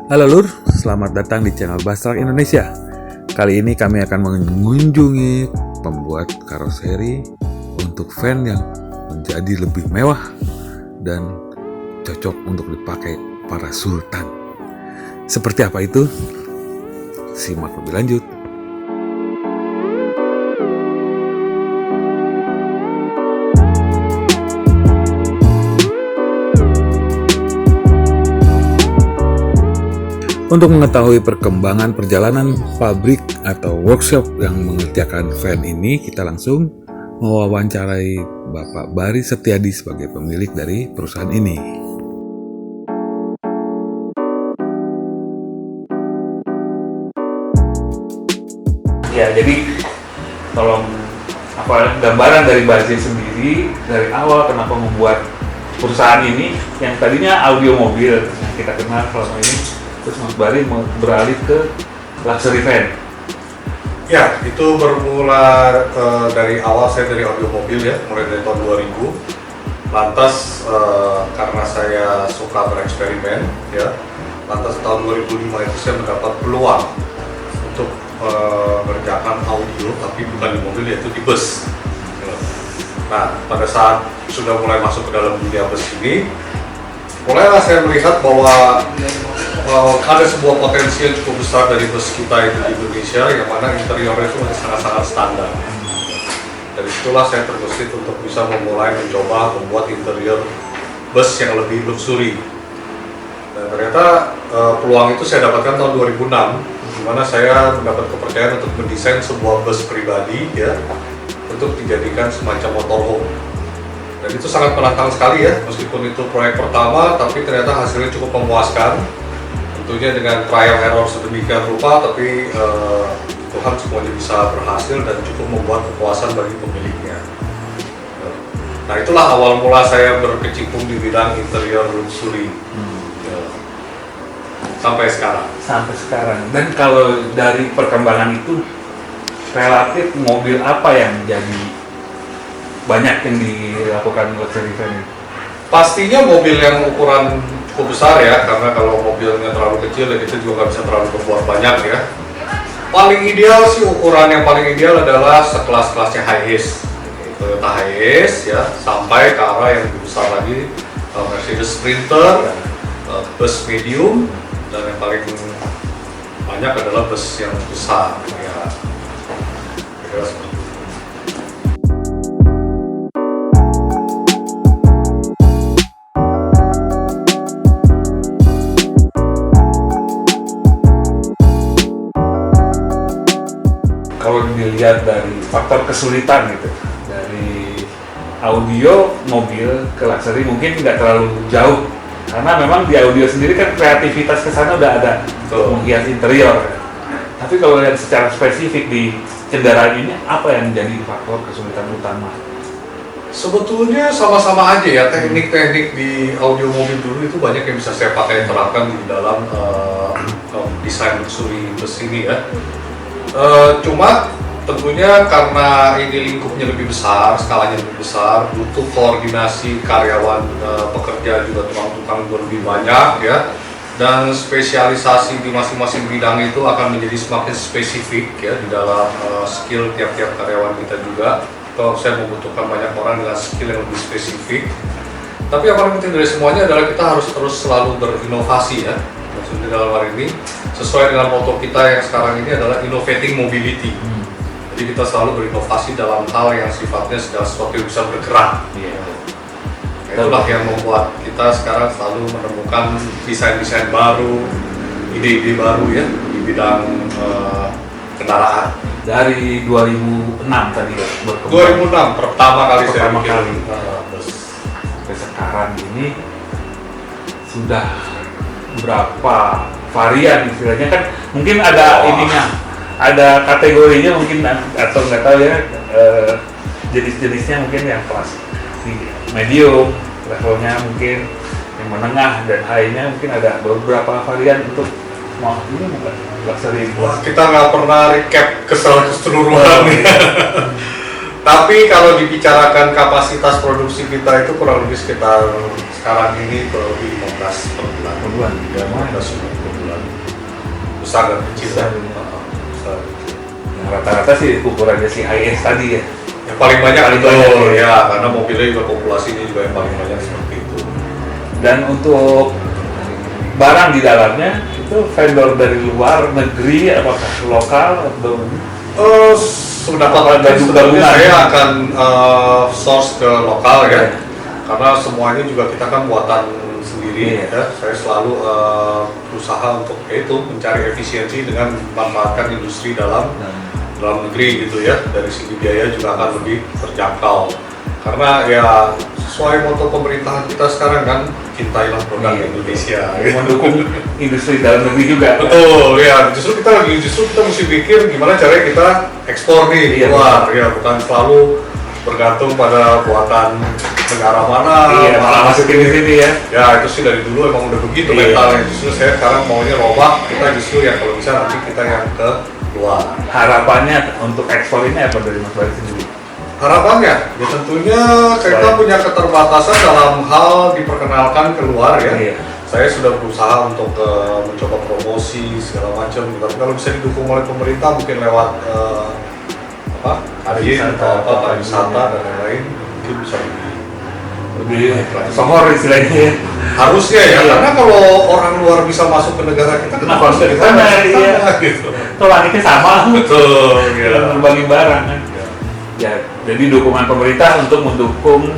Halo Lur, selamat datang di channel Bastrak Indonesia. Kali ini kami akan mengunjungi pembuat karoseri untuk van yang menjadi lebih mewah dan cocok untuk dipakai para sultan. Seperti apa itu? Simak lebih lanjut. Untuk mengetahui perkembangan perjalanan pabrik atau workshop yang mengerjakan van ini, kita langsung mewawancarai Bapak Bari Setiadi sebagai pemilik dari perusahaan ini. Ya, jadi tolong gambaran dari Bari sendiri dari awal kenapa membuat perusahaan ini yang tadinya audio mobil yang kita kenal selama ini. Terus Mas Bari mau beralih ke luxury van. Ya, itu bermula dari awal saya dari audio mobil ya, mulai dari tahun 2000. Lantas karena saya suka bereksperimen ya, lantas tahun 2005 itu saya mendapat peluang untuk mengerjakan audio, tapi bukan di mobil, yaitu di bus. Nah, pada saat sudah mulai masuk ke dalam dunia bus ini, mulailah saya melihat bahwa ada sebuah potensi yang cukup besar dari bus kita itu di Indonesia, yang mana interiornya itu masih sangat-sangat standar. Dari situlah saya terbesit untuk bisa memulai mencoba membuat interior bus yang lebih luxury. Dan ternyata peluang itu saya dapatkan tahun 2006, di mana saya mendapat kepercayaan untuk mendesain sebuah bus pribadi ya, untuk dijadikan semacam motorhome. Dan itu sangat menantang sekali ya, meskipun itu proyek pertama, tapi ternyata hasilnya cukup memuaskan. Tentunya dengan trial error sedemikian rupa, tapi Tuhan semuanya bisa berhasil dan cukup membuat kepuasan bagi pemiliknya. Nah, itulah awal mula saya berkecimpung di bidang interior luxury sampai sekarang. Dan kalau dari perkembangan itu, relatif mobil apa yang jadi banyak yang dilakukan luxury van? Pastinya mobil yang ukuran cukup besar ya, karena kalau mobilnya terlalu kecil ya kita juga nggak bisa terlalu berbuat banyak ya. Paling ideal sih, ukuran yang paling ideal adalah sekelas-kelasnya Hiace, Toyota Hiace ya, sampai ke arah yang lebih besar lagi, Mercedes Sprinter, bus medium, dan yang paling banyak adalah bus yang besar ya. Kira-kira seperti itu. Kalau dilihat dari faktor kesulitan gitu, dari audio mobil ke luxury mungkin nggak terlalu jauh, karena memang di audio sendiri kan kreativitas kesana udah ada menghias interior. Tapi kalau lihat secara spesifik di kendaraan ini, apa yang menjadi faktor kesulitan utama? Sebetulnya sama-sama aja ya, teknik-teknik di audio mobil dulu itu banyak yang bisa saya pakai terapkan di dalam desain luxury bus ini ya. Cuma tentunya karena ini lingkupnya lebih besar, skalanya lebih besar, butuh koordinasi karyawan, pekerja juga tukang-tukang juga lebih banyak ya, dan spesialisasi di masing-masing bidang itu akan menjadi semakin spesifik ya di dalam skill tiap-tiap karyawan kita juga. Kalau saya membutuhkan banyak orang dengan skill yang lebih spesifik, tapi yang paling penting dari semuanya adalah kita harus terus selalu berinovasi ya. Maksudnya dalam hari ini sesuai dengan moto kita yang sekarang ini adalah innovating mobility. Jadi kita selalu berinovasi dalam hal yang sifatnya segala sesuatu yang bisa bergerak. Itulah yang membuat kita sekarang selalu menemukan desain-desain baru, ide-ide baru ya di bidang kendaraan. Dari 2006 tadi ya, 2006 pertama kali saya bikin bus. Sampai sekarang ini sudah berapa varian istilahnya, kan mungkin ada ininya, ada kategorinya mungkin, atau nggak tahu ya, jenis-jenisnya mungkin yang kelas medium, levelnya mungkin yang menengah, dan high-nya mungkin ada beberapa varian untuk ini bukan luxury. Wah, kita nggak pernah recap keseluruhan ya. Tapi kalau dibicarakan kapasitas produksi kita itu kurang lebih sekitar sekarang ini kurang lebih 15 per bulan. Per bulan? Ya, 15 unit per bulan. Besar dan kecil. Besar. Besar. Yang rata-rata sih ukurannya si IS tadi ya. Yang paling banyak Paling itu banyak, ya, karena mobilnya juga populasinya juga yang paling banyak seperti itu. Dan untuk barang di dalamnya itu vendor dari luar negeri, apakah lokal atau Sebenarnya gabungan? saya akan source ke lokal ya, karena semuanya juga kita kan buatan sendiri ya. Saya selalu berusaha untuk itu mencari efisiensi dengan memanfaatkan industri dalam negeri gitu ya. Dari segi biaya juga akan lebih terjangkau, karena ya sesuai moto pemerintahan kita sekarang kan, cintailah produk Indonesia. Mendukung industri dalam negeri juga. Betul ya, justru kita mesti pikir gimana caranya kita ekspor nih keluar ya, bukan selalu bergantung pada buatan negara mana. Iya, malah masukin di sini ya. Ya itu sih dari dulu emang udah begitu mentalnya. Justru saya sekarang maunya robah, kita justru yang kalau bisa nanti kita yang ke luar. Harapannya untuk ekspor ini apa dari Mas Bari sendiri? Harapannya, ya tentunya kita punya keterbatasan dalam hal diperkenalkan keluar ya. Iya. Saya sudah berusaha untuk mencoba promosi segala macam, tapi kalau bisa didukung oleh pemerintah mungkin lewat pariwisata dan lain-lain, mungkin bisa Lebih sohor istilahnya ya. harusnya ya, karena kalau orang luar bisa masuk ke negara kita, kenapa harus dari sana? Iya. Gitu. Itu langitnya sama. Betul. Ya. Berbagi barang kan. Ya, jadi dukungan pemerintah untuk mendukung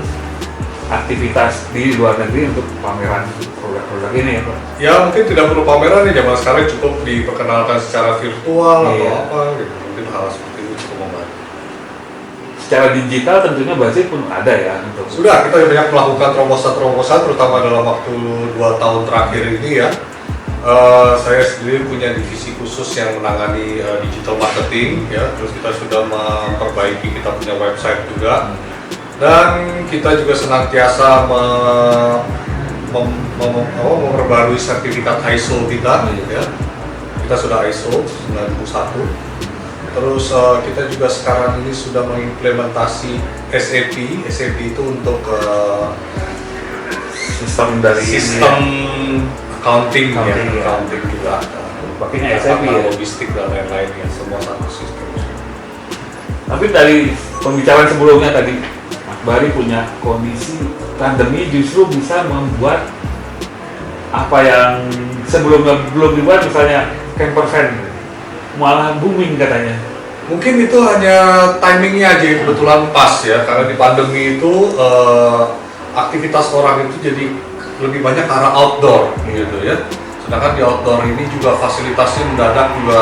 aktivitas di luar negeri untuk pameran produk-produk ini ya Pak? Ya mungkin tidak perlu pameran nih, zaman sekarang cukup diperkenalkan secara virtual atau apa gitu. Mungkin hal seperti itu cukup membantu. Secara digital tentunya Basir pun ada ya untuk. Sudah, kita banyak melakukan terobosan-terobosan terutama dalam waktu 2 tahun terakhir ini ya. Saya sendiri punya divisi khusus yang menangani digital marketing ya. Terus kita sudah memperbaiki, kita punya website juga. Dan kita juga senantiasa memperbarui sertifikat ISO kita ya. Kita sudah ISO 91. Terus kita juga sekarang ini sudah mengimplementasi SAP. SAP itu untuk sistem dari accounting ya. juga. Pakainya SAP ya. Logistik dan lain-lain ya, semua satu sistem. Tapi dari pembicaraan sebelumnya tadi, Mas Bari punya kondisi pandemi justru bisa membuat apa yang sebelumnya belum dibuat, misalnya camper van malah booming katanya. Mungkin itu hanya timingnya aja kebetulan pas ya, karena di pandemi itu aktivitas orang itu jadi lebih banyak ke arah outdoor gitu ya. Sedangkan di outdoor ini juga fasilitasnya mendadak juga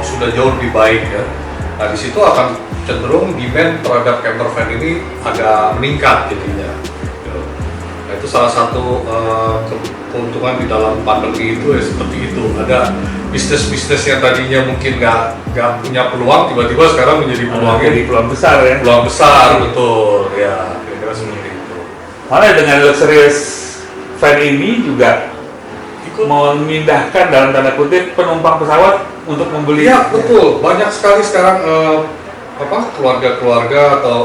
sudah jauh lebih baik ya. Nah di situ akan cenderung demand terhadap camper van ini agak meningkat jadinya. Nah itu salah satu keuntungan di dalam pandemi itu ya, seperti itu. Ada bisnis-bisnis yang tadinya mungkin nggak punya peluang, tiba-tiba sekarang menjadi peluangnya Jadi peluang besar ya. peluang besar, betul ya, kira-kira seperti itu. Malah dengan luxurious van ini juga memindahkan dalam tanda kutip penumpang pesawat untuk membeli. Iya betul, banyak sekali sekarang keluarga-keluarga atau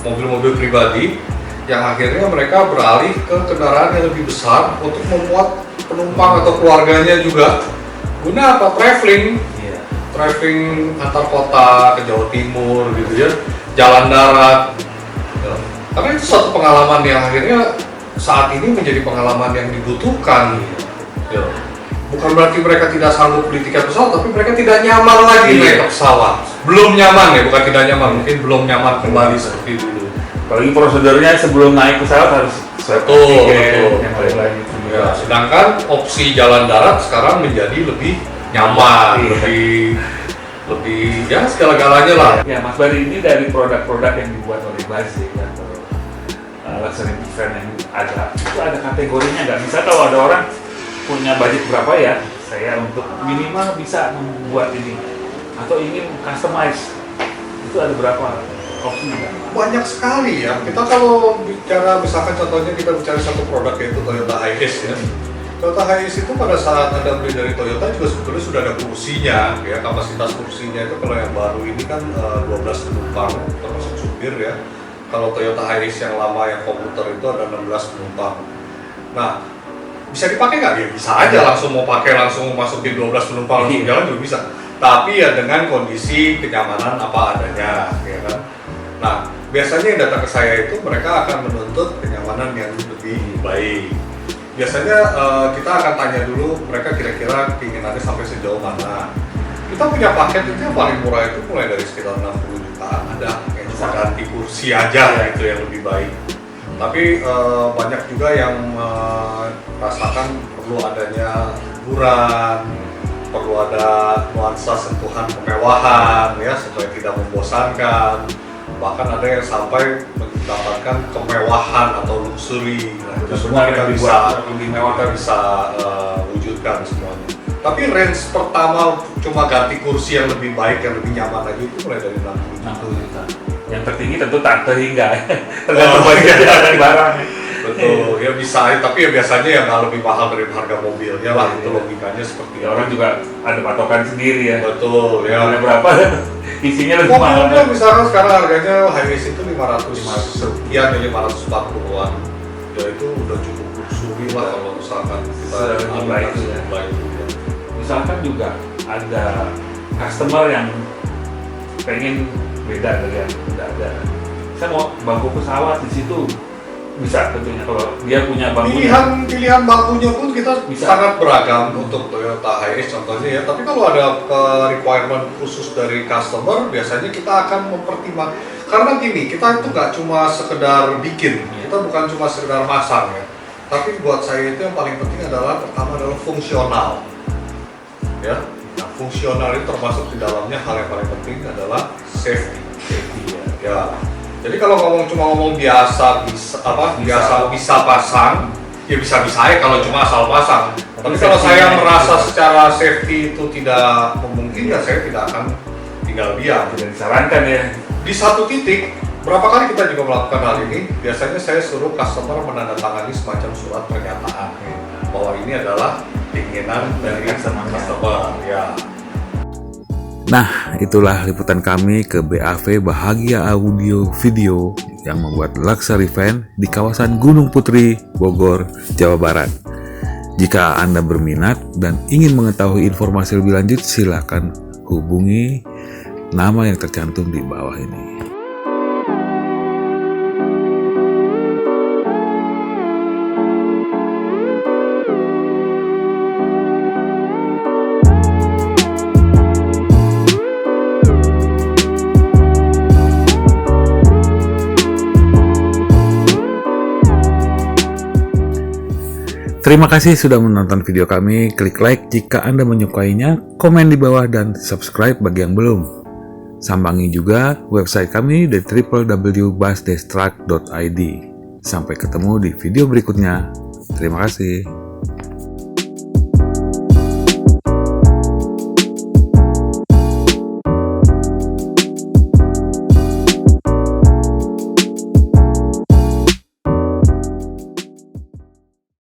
mobil-mobil pribadi yang akhirnya mereka beralih ke kendaraan yang lebih besar untuk memuat penumpang atau keluarganya juga. Guna apa? Traveling antar kota ke Jawa Timur gitu ya, jalan darat ya. Karena itu satu pengalaman yang akhirnya saat ini menjadi pengalaman yang dibutuhkan ya. Bukan berarti mereka tidak sanggup beli tiket pesawat, tapi mereka tidak nyaman lagi naik ke pesawat. Belum nyaman ya, bukan tidak nyaman, mungkin belum nyaman kembali seperti dulu. Apalagi prosedurnya sebelum naik pesawat harus swab tiket yang lain-lain. Ya, sedangkan opsi jalan darat sekarang menjadi lebih nyaman, lebih ya segala-galanya lah. Ya Mas Bari, ini dari produk-produk yang dibuat oleh Basir atau luxury van yang ada kategorinya nggak? Bisa kalau ada orang punya budget berapa ya, saya untuk minimal bisa membuat ini atau ingin customize, itu ada berapa opsi nggak? Banyak sekali ya. Kita kalau bicara misalkan contohnya kita bicara satu produk yaitu Toyota Hiace ya. Toyota Hiace itu pada saat Anda beli dari Toyota juga sebetulnya sudah ada kursinya, ya kapasitas kursinya itu kalau yang baru ini kan 12 penumpang termasuk supir ya. Kalau Toyota Hiace yang lama yang komuter itu ada 16 penumpang. Nah, bisa dipakai nggak? Ya bisa aja, langsung mau pakai langsung masukin 12 penumpang langsung jalan juga bisa. Tapi ya dengan kondisi kenyamanan apa adanya, ya kan. Nah, biasanya yang datang ke saya itu mereka akan menuntut kenyamanan yang lebih baik. Biasanya kita akan tanya dulu mereka kira-kira keinginannya sampai sejauh mana. Kita punya paket itu yang paling murah itu mulai dari sekitar 60 jutaan, ada yang cuma ganti kursi aja itu yang lebih baik. Tapi banyak juga yang merasakan perlu adanya hiburan, perlu ada nuansa sentuhan kemewahan ya supaya tidak membosankan. Bahkan ada yang sampai mendapatkan kemewahan atau luxury. Nah, itu semua kita bisa wujudkan semuanya. Tapi range pertama cuma ganti kursi yang lebih baik, yang lebih nyaman aja itu mulai dari 60 juta. Yang tertinggi tentu tak hingga tergantung bagian dari barang. Betul, ya bisa, tapi ya biasanya yang nggak lebih mahal dari harga mobilnya lah, itu logikanya seperti ya, orang juga ada patokan sendiri ya. Betul, ya. Berapa isinya lebih mahal. Mobilnya misalkan sekarang harganya Hiace itu 500 sekian ya, 540-an. Ya itu udah cukup luxury lah kalau misalkan kita jumlah itu ya. Misalkan juga ada customer yang pengen beda dari yang udah ada. Saya mau bangku pesawat di situ. Bisa tentunya kalau dia punya bangkunya. Pilihan bangkunya pun kita bisa. Sangat beragam untuk Toyota Hiace contohnya ya. Tapi kalau ada requirement khusus dari customer, biasanya kita akan mempertimbangkan. Karena gini, kita itu nggak cuma sekedar bikin, kita bukan cuma sekedar masang ya. Tapi buat saya itu yang paling penting adalah pertama adalah fungsional. Ya, nah, fungsional itu termasuk di dalamnya hal yang paling penting adalah safety ya. Jadi kalau cuma ngomong biasa bisa pasang, ya bisa ya kalau cuma asal pasang. Tapi kalau saya merasa secara safety itu tidak memungkinkan, saya tidak akan tinggal diam. Tidak disarankan ya. Di satu titik, berapa kali kita juga melakukan hal ini, biasanya saya suruh customer menandatangani semacam surat pernyataan bahwa ini adalah keinginan dari customer ya. Nah, itulah liputan kami ke BAV Bahagia Audio Video yang membuat luxury van di kawasan Gunung Putri, Bogor, Jawa Barat. Jika Anda berminat dan ingin mengetahui informasi lebih lanjut, silakan hubungi nama yang tercantum di bawah ini. Terima kasih sudah menonton video kami. Klik like jika Anda menyukainya, komen di bawah, dan subscribe bagi yang belum. Sambangi juga website kami di www.bus-truck.id. Sampai ketemu di video berikutnya. Terima kasih.